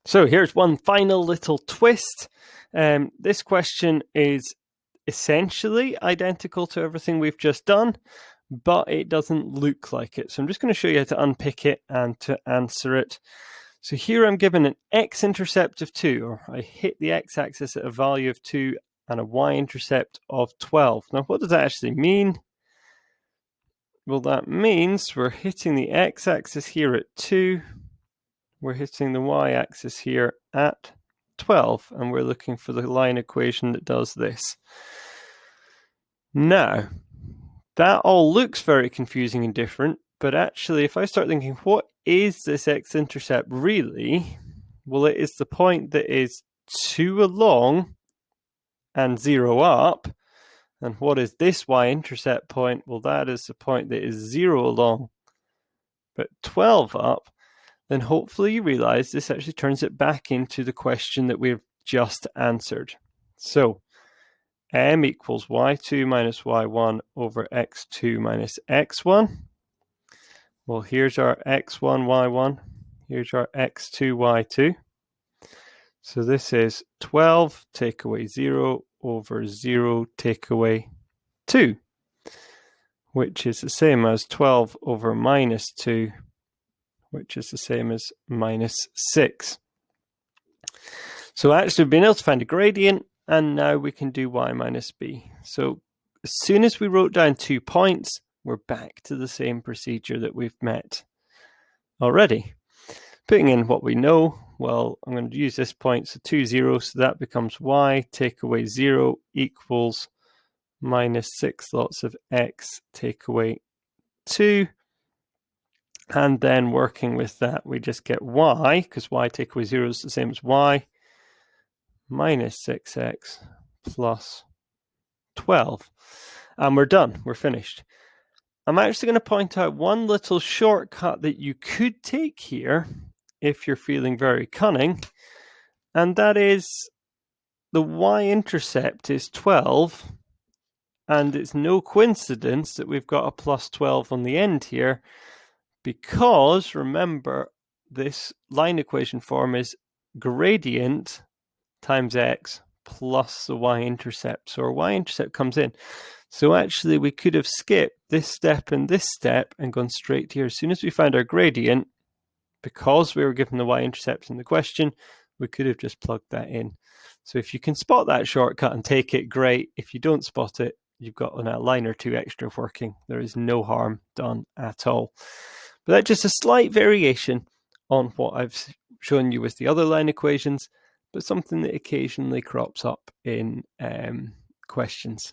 So here's one final little twist. This question is essentially identical to everything we've just done, but it doesn't look like it. So I'm just going to show you how to unpick it and to answer it. So here I'm given an x-intercept of 2, or I hit the x-axis at a value of 2 and a y-intercept of 12. Now what does that actually mean? Well, that means we're hitting the x-axis here at 2, we're hitting the y-axis here at 12, and we're looking for the line equation that does this. Now, that all looks very confusing and different, but actually if I start thinking, what is this x-intercept really? Well, it is the point that is 2 along and 0 up. And what is this y-intercept point? Well, that is the point that is 0 along but 12 up. Then hopefully you realize this actually turns it back into the question that we've just answered. So m equals y2 minus y1 over x2 minus x1. Well, here's our x1, y1. Here's our x2, y2. So this is 12 take away 0 over 0 take away 2, which is the same as 12 over minus 2, which is the same as minus 6. So actually we've been able to find a gradient, and now we can do y minus b. So as soon as we wrote down 2 points, we're back to the same procedure that we've met already. Putting in what we know, well, I'm going to use this point, so 2, 0, so that becomes y take away 0 equals minus 6 lots of x take away 2. And then working with that, we just get y, because y take away 0 is the same as y, minus 6x plus 12. And we're done. We're finished. I'm actually going to point out one little shortcut that you could take here if you're feeling very cunning, and that is the y-intercept is 12, and it's no coincidence that we've got a plus 12 on the end here, because remember, this line equation form is gradient times x plus the y-intercept. So our y-intercept comes in. So actually we could have skipped this step and gone straight here. As soon as we found our gradient, because we were given the y-intercept in the question, we could have just plugged that in. So if you can spot that shortcut and take it, great. If you don't spot it, you've got a line or two extra working. There is no harm done at all. But that's just a slight variation on what I've shown you with the other line equations, but something that occasionally crops up in questions.